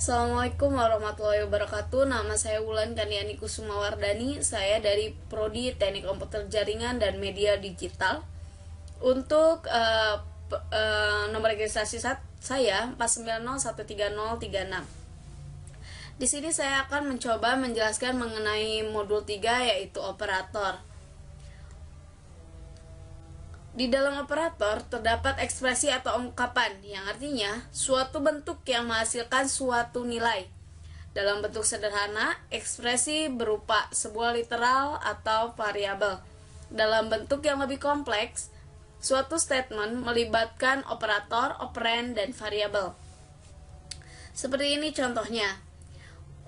Assalamualaikum warahmatullahi wabarakatuh. Nama saya Wulan Kaniani Kusumawardani. Saya dari Prodi Teknik Komputer Jaringan dan Media Digital. Untuk nomor registrasi saya 490130036. Di sini saya akan mencoba menjelaskan mengenai modul 3, yaitu operator. Di dalam operator terdapat ekspresi atau ungkapan yang artinya suatu bentuk yang menghasilkan suatu nilai. Dalam bentuk sederhana, ekspresi berupa sebuah literal atau variabel. Dalam bentuk yang lebih kompleks, suatu statement melibatkan operator, operand, dan variabel. Seperti ini contohnya.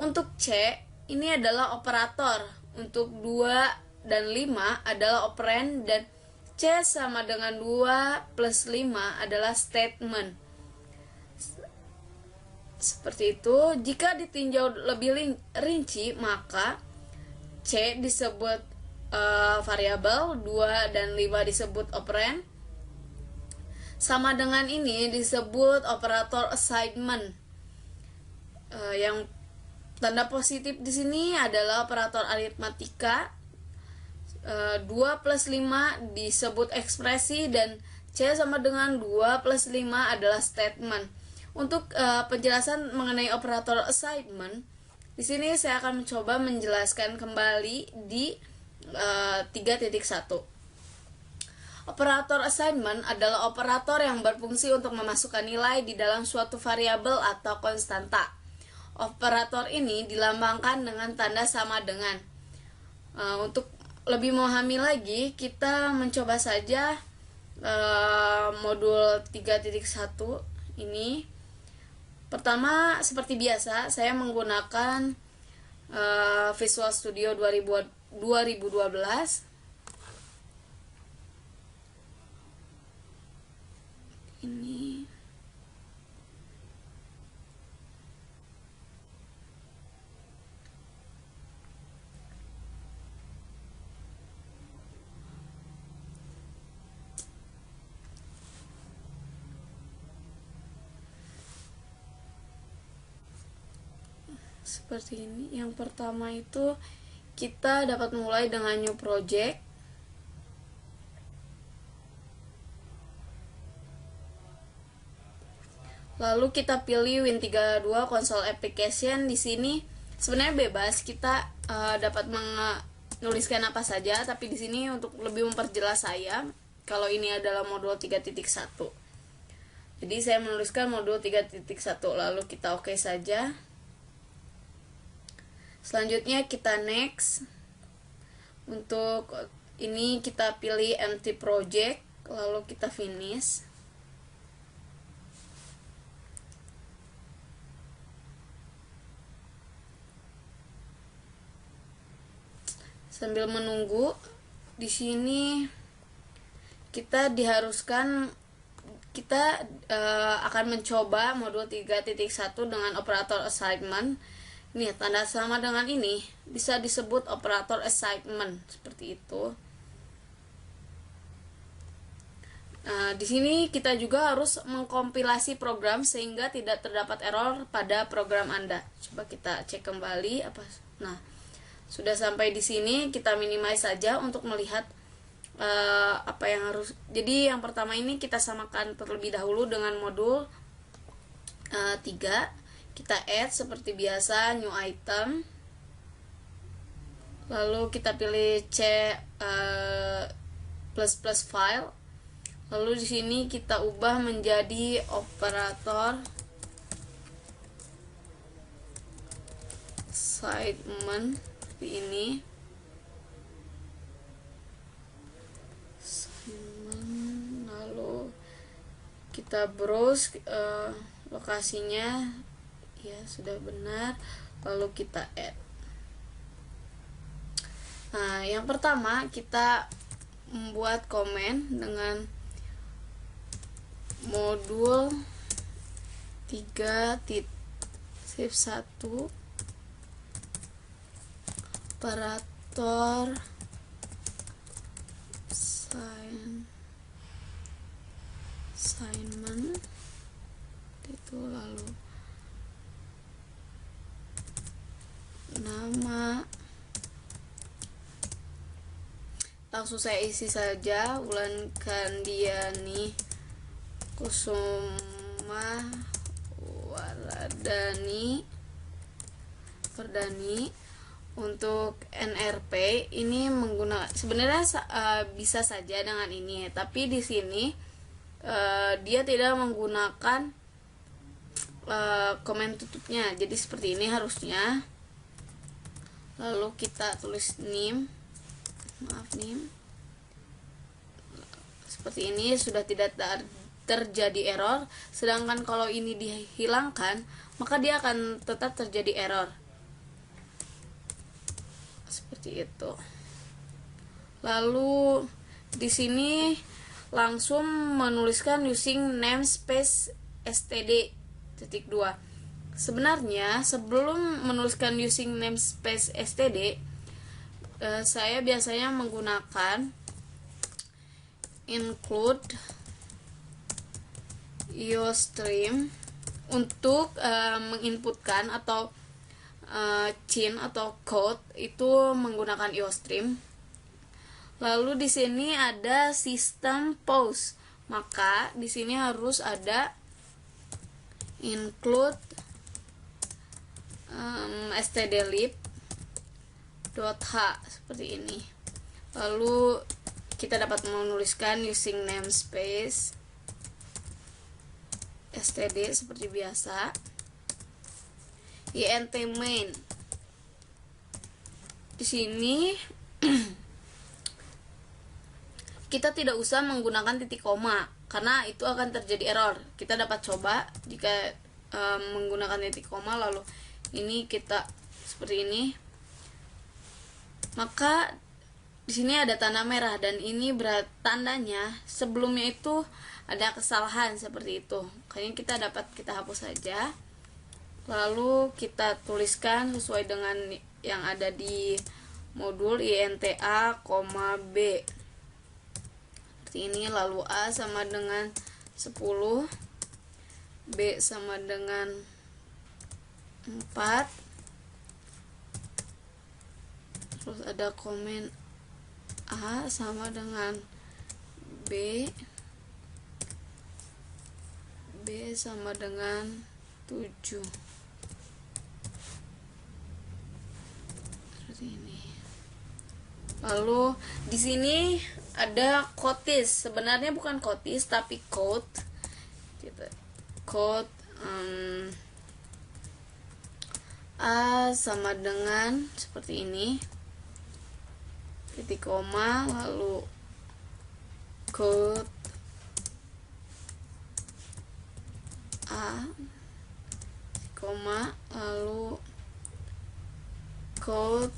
Untuk C, ini adalah operator. Untuk 2 dan 5 adalah operand, dan C sama dengan 2 plus 5 adalah statement. Seperti itu. Jika ditinjau lebih rinci, maka C disebut variabel, 2 dan 5 disebut operand. Sama dengan ini disebut operator assignment. Yang tanda positif di sini adalah operator aritmatika. 2 plus 5 disebut ekspresi, dan C sama dengan 2 plus 5 adalah statement. Untuk penjelasan mengenai operator assignment, di sini saya akan mencoba menjelaskan kembali di 3.1. Operator assignment adalah operator yang berfungsi untuk memasukkan nilai di dalam suatu variabel atau konstanta. Operator ini dilambangkan dengan tanda sama dengan. Untuk lebih memahami lagi, kita mencoba saja modul 3.1 ini. Pertama, seperti biasa, saya menggunakan Visual Studio 2012. Ini seperti ini. Yang pertama itu kita dapat mulai dengan new project. Lalu kita pilih Win32 console application. Di sini sebenarnya bebas, kita dapat menuliskan apa saja, tapi di sini untuk lebih memperjelas saya, kalau ini adalah modul 3.1. Jadi saya menuliskan modul 3.1, lalu kita oke saja. Selanjutnya kita next. Untuk ini kita pilih empty project, lalu kita finish. Sambil menunggu, di sini kita diharuskan akan mencoba modul 3.1 dengan operator assignment. Nih, tanda sama dengan ini bisa disebut operator assignment, seperti itu. Nah, di sini kita juga harus mengkompilasi program sehingga tidak terdapat error pada program Anda. Coba kita cek kembali apa. Nah, sudah sampai di sini, kita minimize saja untuk melihat apa yang harus. Jadi yang pertama ini kita samakan terlebih dahulu dengan modul 3. Kita add seperti biasa, new item. Lalu kita pilih C plus file. Lalu di sini kita ubah menjadi operator assignment seperti ini. Lalu kita browse lokasinya. Ya, sudah benar. Lalu kita add. Nah, yang pertama kita membuat komen dengan modul 3.1 operator assignment itu. Lalu nama, langsung saya isi saja Wulan Kandiani Kusuma Wardani. Untuk NRP ini menggunakan sebenarnya bisa saja dengan ini, tapi di sini dia tidak menggunakan komen tutupnya, jadi seperti ini harusnya. Lalu kita tulis name, seperti ini, sudah tidak terjadi error. Sedangkan kalau ini dihilangkan, maka dia akan tetap terjadi error seperti itu. Lalu di sini langsung menuliskan using namespace std.2. Sebenarnya sebelum menuliskan using namespace std, saya biasanya menggunakan include iostream untuk menginputkan atau chain atau code itu menggunakan iostream. Lalu di sini ada system pause, maka di sini harus ada include stdlib.h seperti ini. Lalu kita dapat menuliskan using namespace std seperti biasa. int main. Di sini kita tidak usah menggunakan titik koma karena itu akan terjadi error. Kita dapat coba jika menggunakan titik koma, lalu ini kita seperti ini, maka di sini ada tanda merah dan ini berat tandanya sebelumnya itu ada kesalahan seperti itu. Kayaknya kita hapus saja. Lalu kita tuliskan sesuai dengan yang ada di modul INTA, B seperti ini. Lalu A sama dengan 10, B sama dengan 4, terus ada komen A sama dengan B sama dengan 7 seperti ini. Lalu di sini ada kotis, sebenarnya bukan kotis tapi code gitu. Code A sama dengan seperti ini, titik koma, lalu code A, koma, lalu code.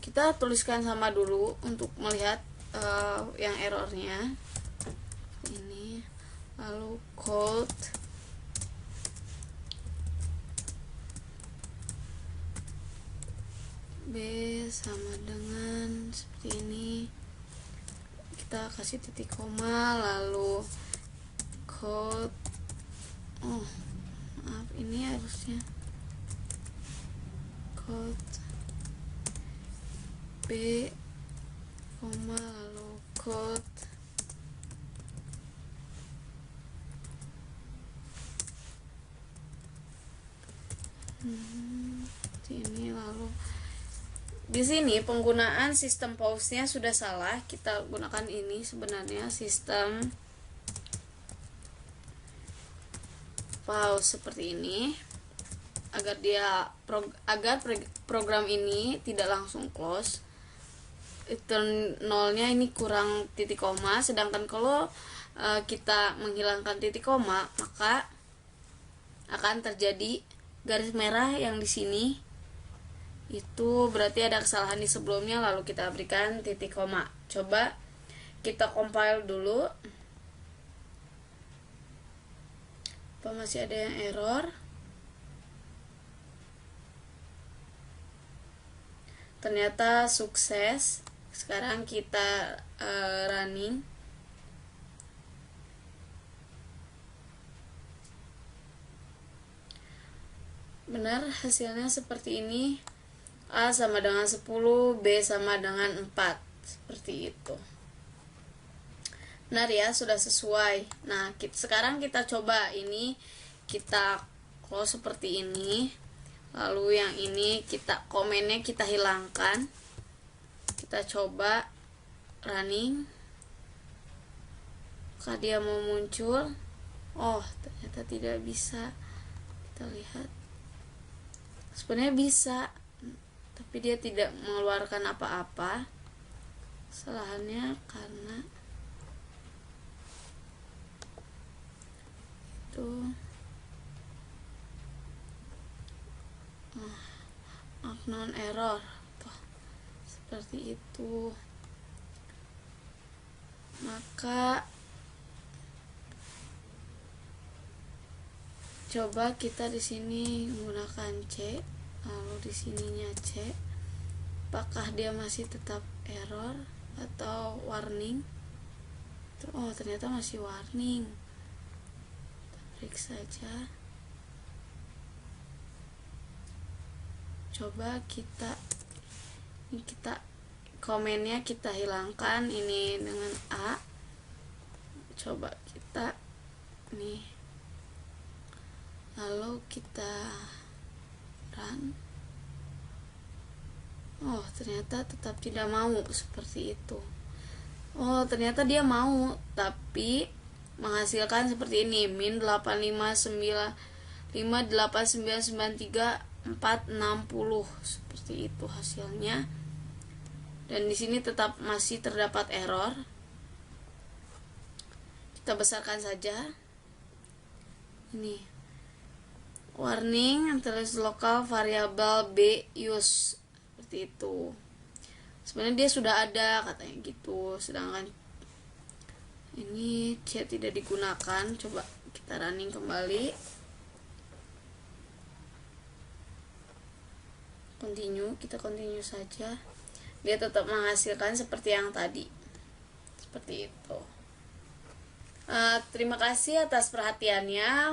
Kita tuliskan sama dulu untuk melihat yang errornya ini. Lalu code B sama dengan seperti ini, kita kasih titik koma, lalu code, maaf ini harusnya code B, koma, lalu code ini. Lalu di sini penggunaan sistem pause-nya sudah salah. Kita gunakan ini sebenarnya sistem pause seperti ini agar program ini tidak langsung close. Nolnya ini kurang titik koma, sedangkan kalau kita menghilangkan titik koma maka akan terjadi garis merah yang di sini. Itu berarti ada kesalahan di sebelumnya, lalu kita berikan titik koma. Coba kita compile dulu. Apa masih ada yang error? Ternyata sukses. Sekarang kita running. Benar, hasilnya seperti ini. A sama dengan 10, B sama dengan 4. Seperti itu. Benar ya, sudah sesuai. Nah, sekarang kita coba ini, kita close seperti ini. Lalu yang ini komennya kita hilangkan. Kita coba running. Apakah dia mau muncul? Oh, ternyata tidak bisa. Kita lihat. Sebenarnya bisa, tapi dia tidak mengeluarkan apa-apa. Kesalahannya karena itu unknown error tuh, seperti itu. Maka coba kita di sini menggunakan C, lalu di sininya C. Apakah dia masih tetap error atau warning? Oh, ternyata masih warning. Periksa saja. Coba kita komennya kita hilangkan ini dengan A. Coba kita nih, lalu kita run. Oh, ternyata tetap tidak mau seperti itu. Oh, ternyata dia mau, tapi menghasilkan seperti ini, min 85958993460, seperti itu hasilnya. Dan di sini tetap masih terdapat error. Kita besarkan saja. Ini warning terus local variable b use, seperti itu. Sebenarnya dia sudah ada katanya gitu, sedangkan ini C tidak digunakan. Coba kita running kembali, kita continue saja. Dia tetap menghasilkan seperti yang tadi, seperti itu. Terima kasih atas perhatiannya.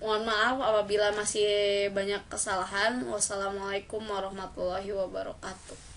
Mohon maaf apabila masih banyak kesalahan. Wassalamualaikum warahmatullahi wabarakatuh.